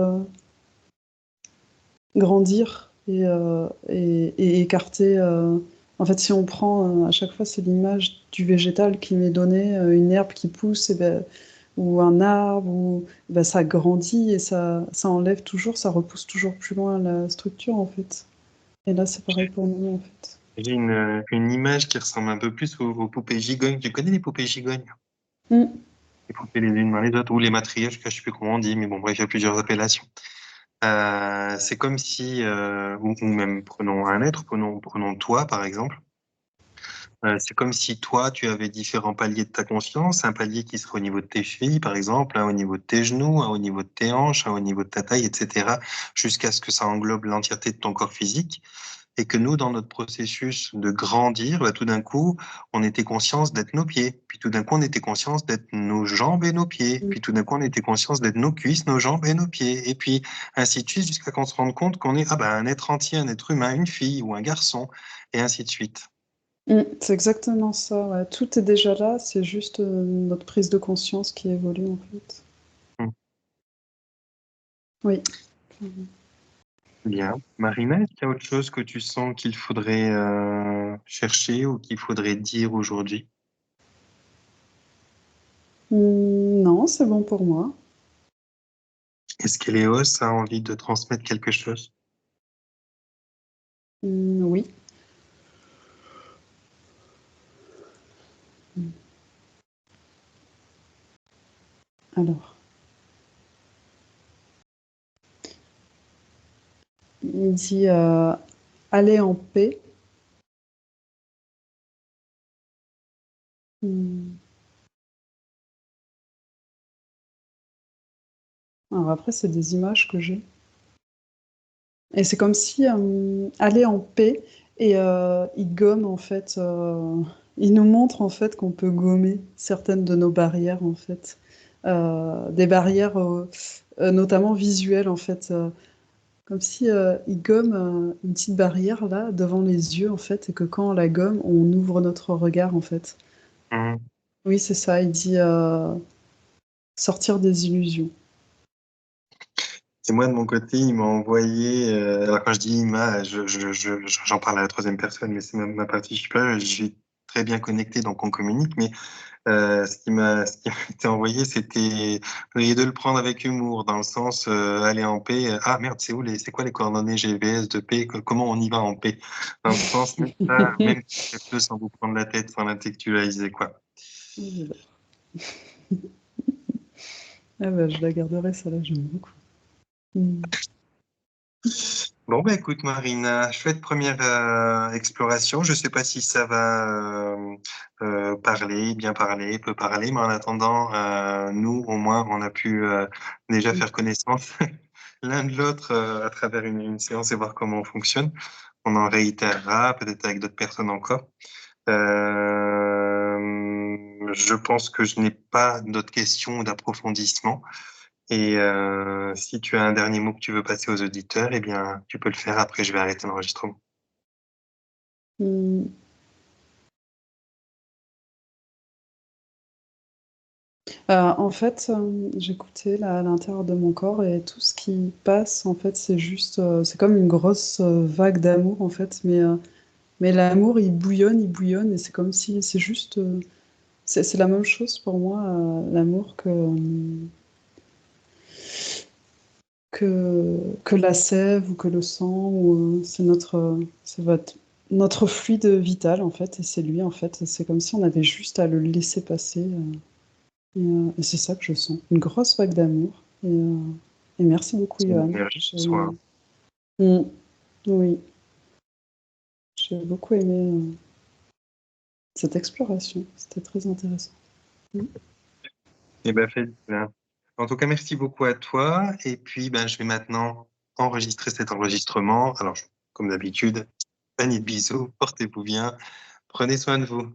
grandir et écarter. En fait, si on prend à chaque fois, c'est l'image du végétal qui m'est donnée, une herbe qui pousse, et ben, ou un arbre, ou ben, ça grandit et ça enlève toujours, ça repousse toujours plus loin la structure en fait. Et là, c'est pareil pour nous en fait. J'ai une image qui ressemble un peu plus aux poupées gigognes. Tu connais les poupées gigognes? Mm. Les poupées les unes dans les autres, ou les matrioches, je sais plus comment on dit, mais bon, bref, il y a plusieurs appellations. C'est comme si, ou même prenons un être, prenons toi par exemple. C'est comme si toi, tu avais différents paliers de ta conscience, un palier qui serait au niveau de tes chevilles, par exemple, un au niveau de tes genoux, un au niveau de tes hanches, un au niveau de ta taille, etc., jusqu'à ce que ça englobe l'entièreté de ton corps physique. Et que nous, dans notre processus de grandir, bah, tout d'un coup, on était conscience d'être nos pieds. Puis tout d'un coup, on était conscience d'être nos jambes et nos pieds. Mm. Puis tout d'un coup, on était conscience d'être nos cuisses, nos jambes et nos pieds. Et puis ainsi de suite, jusqu'à qu'on se rende compte qu'on est un être entier, un être humain, une fille ou un garçon, et ainsi de suite. Mm. C'est exactement ça. Ouais. Tout est déjà là, c'est juste notre prise de conscience qui évolue en fait. Hmm. Oui. Bien. Marina, est-ce qu'il y a autre chose que tu sens qu'il faudrait chercher ou qu'il faudrait dire aujourd'hui? Non, c'est bon pour moi. Est-ce qu'Eléos a envie de transmettre quelque chose? Oui. Alors, il dit aller en paix. Hmm. Alors après, c'est des images que j'ai. Et c'est comme si aller en paix et il gomme en fait. Il nous montre en fait qu'on peut gommer certaines de nos barrières en fait. Des barrières notamment visuelles en fait. Comme si il gomme une petite barrière là devant les yeux en fait et que quand on la gomme, on ouvre notre regard en fait. Hmm. Oui, c'est ça. Il dit sortir des illusions. Et moi, de mon côté, il m'a envoyé, alors quand je dis il m'a, j'en parle à la troisième personne, mais c'est ma partie supérieure, j'ai très bien connectés, donc on communique, mais ce qui m'a été envoyé, c'était de le prendre avec humour, dans le sens aller en paix. Ah merde, c'est quoi les coordonnées GPS de paix? Comment on y va en paix? Dans le sens, même ça, même peu sans vous prendre la tête, sans l'intellectualiser, quoi. Ah bah, je la garderai, ça là, j'aime beaucoup. Mm. Bon, bah écoute, Marina, chouette première exploration. Je sais pas si ça va bien parler, peu parler, mais en attendant, nous, au moins, on a pu déjà faire connaissance l'un de l'autre à travers une séance et voir comment on fonctionne. On en réitérera, peut-être avec d'autres personnes encore. Je pense que je n'ai pas d'autres questions ou d'approfondissement. Et si tu as un dernier mot que tu veux passer aux auditeurs, eh bien, tu peux le faire. Après, je vais arrêter l'enregistrement. Mm. En fait, j'écoutais là, à l'intérieur de mon corps et tout ce qui passe, en fait, c'est juste, c'est comme une grosse vague d'amour, en fait, mais l'amour, il bouillonne et c'est comme si c'est juste, c'est la même chose pour moi, l'amour que la sève ou que le sang, ou notre fluide vital, en fait, et c'est lui, en fait, et c'est comme si on avait juste à le laisser passer. Et c'est ça que je sens, une grosse vague d'amour. Et merci beaucoup, C'est une Johan. énergie ce soir. Mm, oui, j'ai beaucoup aimé cette exploration. C'était très intéressant. Mm. Eh ben, fait. En tout cas, merci beaucoup à toi. Et puis, ben, je vais maintenant enregistrer cet enregistrement. Alors, comme d'habitude, panier de bisous, portez-vous bien, prenez soin de vous.